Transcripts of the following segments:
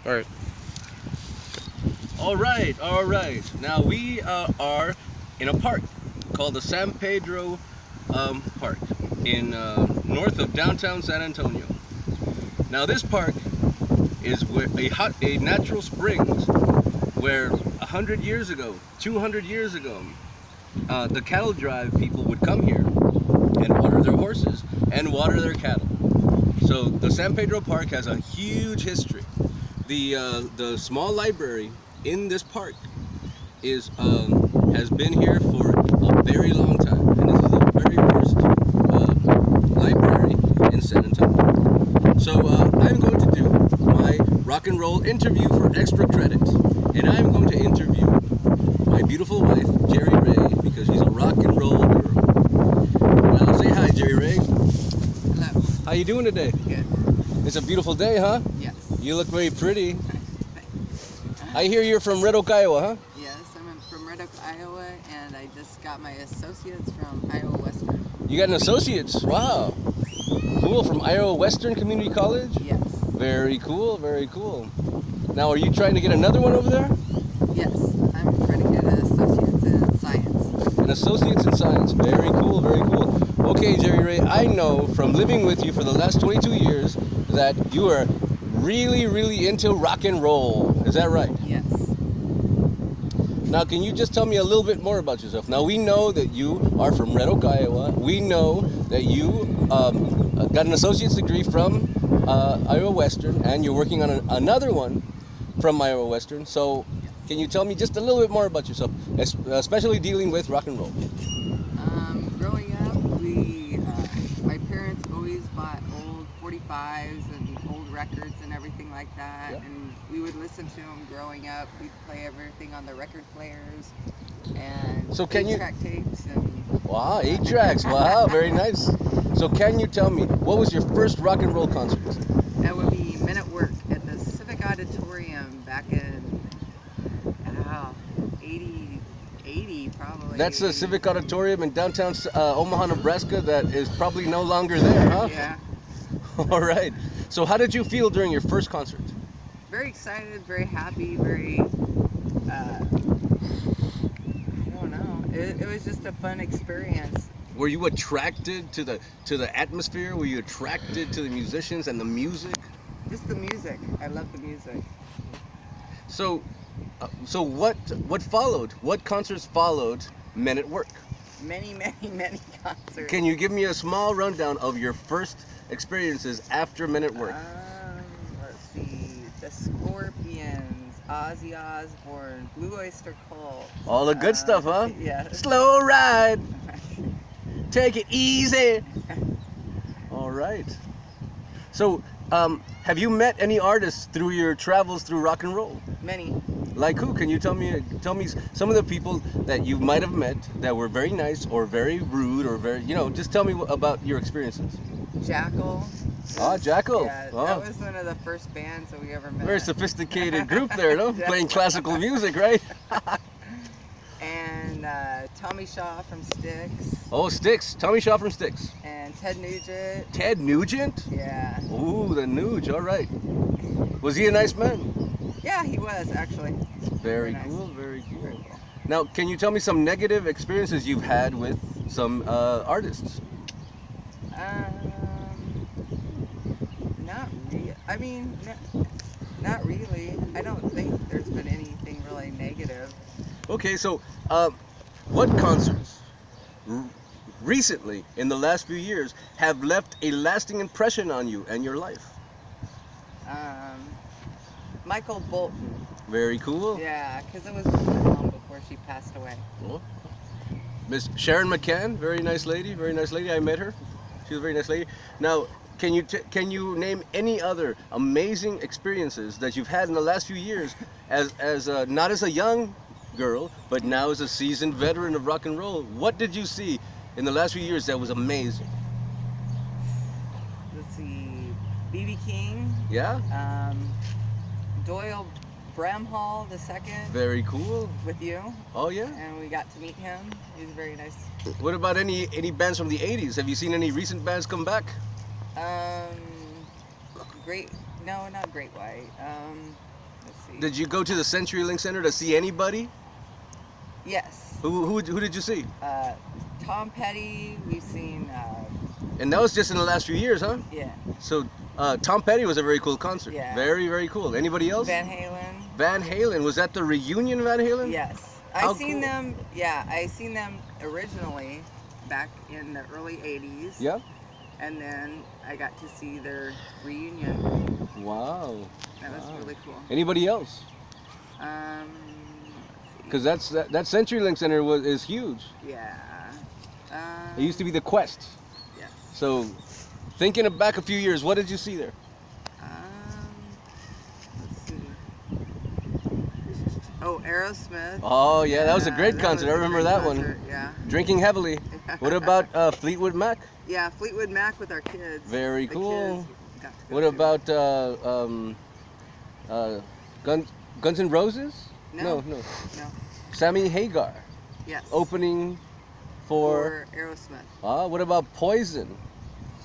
All right. All right. Now we are in a park called the San Pedro Park in north of downtown San Antonio. Now this park is where a natural springs where 100 years ago, 200 years ago, the cattle drive people would come here and water their horses and water their cattle. So the San Pedro Park has a huge history. The small library in this park is has been here for a very long time, and this is the very first library in San Antonio. So I'm going to do my rock and roll interview for extra credit, and I'm going to interview my beautiful wife, Jeri Ray, because she's a rock and roll girl. Now say hi, Jeri Ray. Hello. How you doing today? Good. It's a beautiful day, huh? Yes. You look very pretty. I hear you're from Red Oak, Iowa, huh? Yes, I'm from Red Oak, Iowa, and I just got my associates from Iowa Western. You got an associate's. Wow. Cool. From Iowa Western Community College? Yes. Very cool, very cool. Now, are you trying to get another one over there? Yes, I'm trying to get an associates in science. An associate's in science. Very cool, very cool. Okay, Jeri Ray, I know from living with you for the last 22 years that you are really, really into rock and roll. Is that right? Yes. Now, can you just tell me a little bit more about yourself? Now, we know that you are from Red Oak, Iowa. We know that you got an associate's degree from Iowa Western, and you're working on another one from Iowa Western. So, can you tell me just a little bit more about yourself, especially dealing with rock and roll? Growing up, my parents always bought old 45s and old records and everything like that, Yeah. and we would listen to them growing up. We'd play everything on the record players and So can you- 8-track tapes and Wow, 8 tracks. Wow, very nice. So, can you tell me what was your first rock and roll concert? that would be Men at Work at the Civic Auditorium back in 80 probably. That's the Civic Auditorium in downtown Omaha, Nebraska. That is probably no longer there, huh? Yeah. All right. So, how did you feel during your first concert? Very excited, very happy, very, I don't know. It was just a fun experience. Were you attracted to the atmosphere? Were you attracted to the musicians and the music? Just the music. I love the music. So, what followed? What concerts followed Men at Work? Many, many, many concerts. Can you give me a small rundown of your first experiences after Men at Work? Let's see. The Scorpions, Ozzy Osbourne, Blue Oyster Cult. All the good stuff, huh? Yeah. Slow ride, take it easy. All right. So, have you met any artists through your travels through rock and roll? Many. Like who? Can you tell me some of the people that you might have met that were very nice or very rude or very, just tell me about your experiences. Jackal. Ah, Jackal. Yeah, Oh. that was one of the first bands that we ever met. Very sophisticated group there, no? Playing classical music, right? And Tommy Shaw from Styx. Oh, Styx. Tommy Shaw from Styx. And Ted Nugent. Ted Nugent? Yeah. Ooh, the Nuge. All right. Was he a nice man? Yeah, he was actually. Very nice. cool, very cool. Very cool. Now, can you tell me some negative experiences you've had with some artists? Not really. I mean, not really. I don't think there's been anything really negative. Okay, so what concerts recently, in the last few years, have left a lasting impression on you and your life? Michael Bolton. Very cool. Yeah, because it was my mom before she passed away. Cool. Miss Sharon McCann, very nice lady, very nice lady. I met her. She was a very nice lady. Now, can you name any other amazing experiences that you've had in the last few years, as not as a young girl, but now as a seasoned veteran of rock and roll? What did you see in the last few years that was amazing? Let's see, B.B. King. Yeah. Doyle Bramhall II. Very cool. With you, Oh yeah. and we got to meet him. He was very nice. What about any bands from the '80s? Have you seen any recent bands come back? Great. No, not Great White. let's see. Did you go to the CenturyLink Center to see anybody? Yes. Who did you see? Tom Petty. We've seen. And that was just in the last few years, huh? Yeah. So Tom Petty was a very cool concert. Yeah. Very, very cool. Anybody else? Van Halen. Van Halen. Was that the reunion Van Halen? Yes. How I seen cool. them. Yeah, I seen them originally back in the early '80s. Yeah. And then I got to see their reunion. Wow. That was really cool. Anybody else? Let's see. Because that CenturyLink Center is huge. Yeah. It used to be the Quest. Yes. So, thinking back a few years, what did you see there? Let's see. Oh, Aerosmith. Oh yeah, that was a great concert. I remember that concert. one. Yeah. Drinking heavily. What about Fleetwood Mac? Yeah, Fleetwood Mac with our kids. Very The cool. kids got to go What to. about Guns N' Roses? No. No. No. Sammy Hagar Yes. opening for. Aerosmith. What about Poison?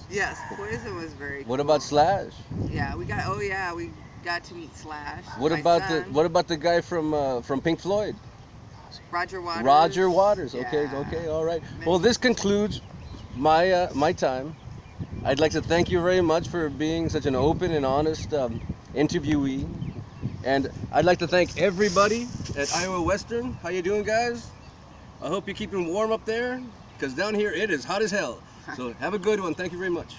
Yes, Poison was very cool. What about Slash? Yeah, we got to meet Slash. What My about son, the guy from Pink Floyd? Roger Waters? Roger Waters. Okay, Yeah. okay, all right. Well, this concludes my my time. I'd like to thank you very much for being such an open and honest interviewee, and I'd like to thank everybody at Iowa Western. How you doing, guys? I hope you're keeping warm up there, because down here it is hot as hell. So have a good one. Thank you very much.